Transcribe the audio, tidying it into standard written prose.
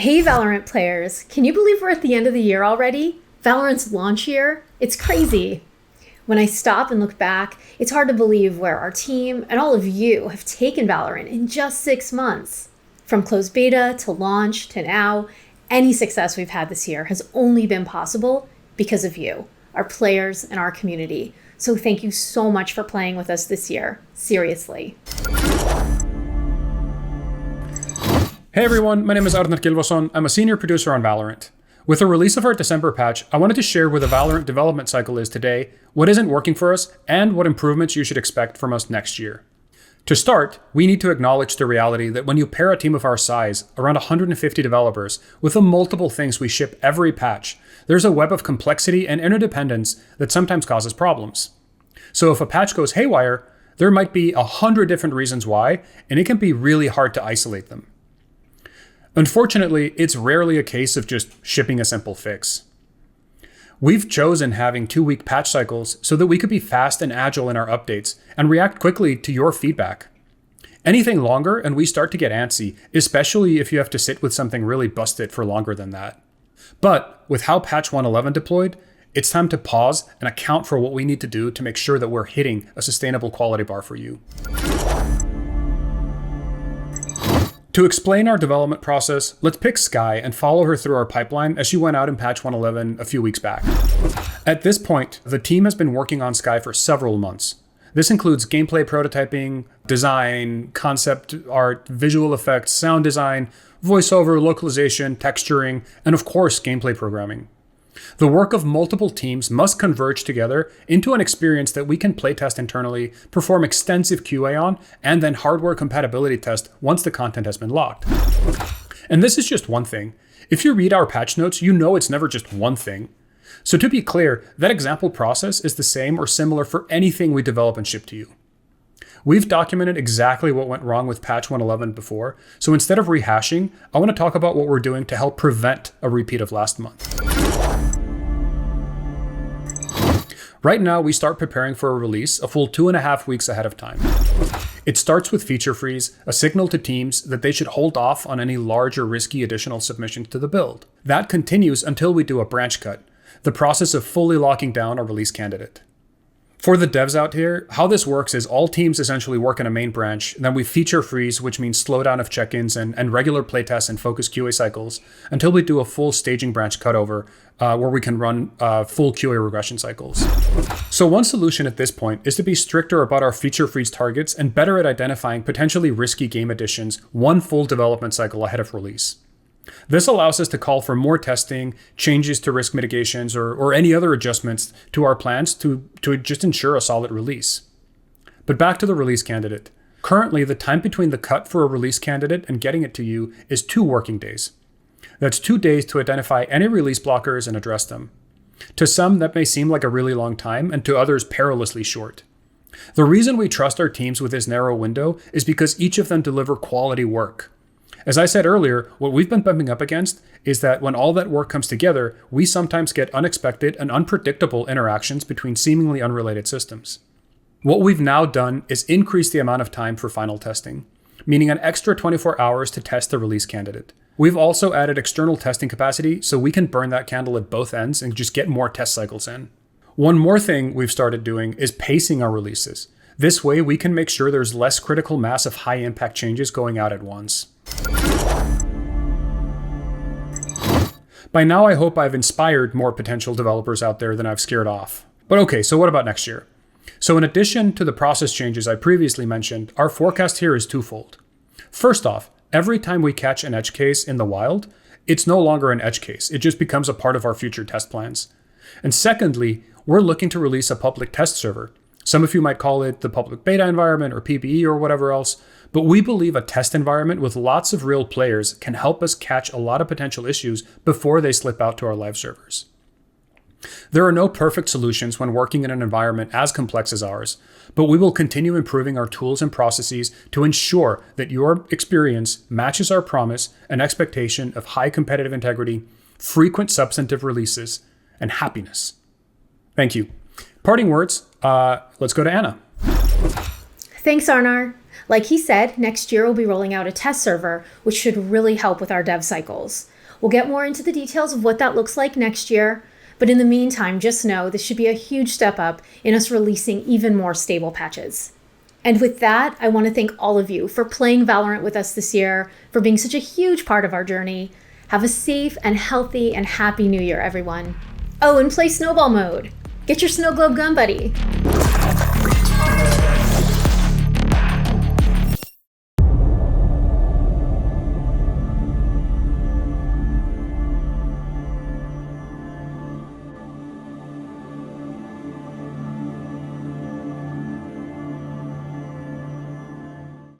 Hey Valorant players, can you believe we're at the end of the year already? Valorant's launch year? It's crazy. When I stop and look back, it's hard to believe where our team and all of you have taken Valorant in just 6 months. From closed beta to launch to now, any success we've had this year has only been possible because of you, our players and our community. So thank you so much for playing with us this year. Seriously. Hey everyone, my name is Arnar Gylfason. I'm a senior producer on Valorant. With the release of our December patch, I wanted to share where the Valorant development cycle is today, what isn't working for us, and what improvements you should expect from us next year. To start, we need to acknowledge the reality that when you pair a team of our size, around 150 developers, with the multiple things we ship every patch, there's a web of complexity and interdependence that sometimes causes problems. So if a patch goes haywire, there might be 100 different reasons why, and it can be really hard to isolate them. Unfortunately, it's rarely a case of just shipping a simple fix. We've chosen having 2-week patch cycles so that we could be fast and agile in our updates and react quickly to your feedback. Anything longer and we start to get antsy, especially if you have to sit with something really busted for longer than that. But with how patch 111 deployed, it's time to pause and account for what we need to do to make sure that we're hitting a sustainable quality bar for you. To explain our development process, let's pick Skye and follow her through our pipeline as she went out in patch 111 a few weeks back. At this point, the team has been working on Skye for several months. This includes gameplay prototyping, design, concept art, visual effects, sound design, voiceover, localization, texturing, and of course, gameplay programming. The work of multiple teams must converge together into an experience that we can playtest internally, perform extensive QA on, and then hardware compatibility test once the content has been locked. And this is just one thing. If you read our patch notes, you know it's never just one thing. So to be clear, that example process is the same or similar for anything we develop and ship to you. We've documented exactly what went wrong with patch 111 before, so instead of rehashing, I want to talk about what we're doing to help prevent a repeat of last month. Right now, we start preparing for a release a full 2.5 weeks ahead of time. It starts with feature freeze, a signal to teams that they should hold off on any large or risky additional submissions to the build. That continues until we do a branch cut, the process of fully locking down a release candidate. For the devs out here, how this works is all teams essentially work in a main branch, then we feature freeze, which means slowdown of check-ins and regular playtests and focus QA cycles until we do a full staging branch cutover where we can run full QA regression cycles. So one solution at this point is to be stricter about our feature freeze targets and better at identifying potentially risky game additions one full development cycle ahead of release. This allows us to call for more testing, changes to risk mitigations, or any other adjustments to our plans to just ensure a solid release. But back to the release candidate. Currently, the time between the cut for a release candidate and getting it to you is 2 working days. That's 2 days to identify any release blockers and address them. To some, that may seem like a really long time, and to others, perilously short. The reason we trust our teams with this narrow window is because each of them deliver quality work. As I said earlier, what we've been bumping up against is that when all that work comes together, we sometimes get unexpected and unpredictable interactions between seemingly unrelated systems. What we've now done is increase the amount of time for final testing, meaning an extra 24 hours to test the release candidate. We've also added external testing capacity so we can burn that candle at both ends and just get more test cycles in. One more thing we've started doing is pacing our releases. This way we can make sure there's less critical mass of high impact changes going out at once. By now, I hope I've inspired more potential developers out there than I've scared off. But okay, so what about next year? So in addition to the process changes I previously mentioned, our forecast here is twofold. First off, every time we catch an edge case in the wild, it's no longer an edge case. It just becomes a part of our future test plans. And secondly, we're looking to release a public test server. Some of you might call it the public beta environment or PBE or whatever else, but we believe a test environment with lots of real players can help us catch a lot of potential issues before they slip out to our live servers. There are no perfect solutions when working in an environment as complex as ours, but we will continue improving our tools and processes to ensure that your experience matches our promise and expectation of high competitive integrity, frequent substantive releases, and happiness. Thank you. Parting words, let's go to Anna. Thanks, Arnar. Like he said, next year we'll be rolling out a test server, which should really help with our dev cycles. We'll get more into the details of what that looks like next year, but in the meantime, just know this should be a huge step up in us releasing even more stable patches. And with that, I want to thank all of you for playing Valorant with us this year, for being such a huge part of our journey. Have a safe and healthy and happy new year, everyone. Oh, and play snowball mode. Get your snow globe gun buddy.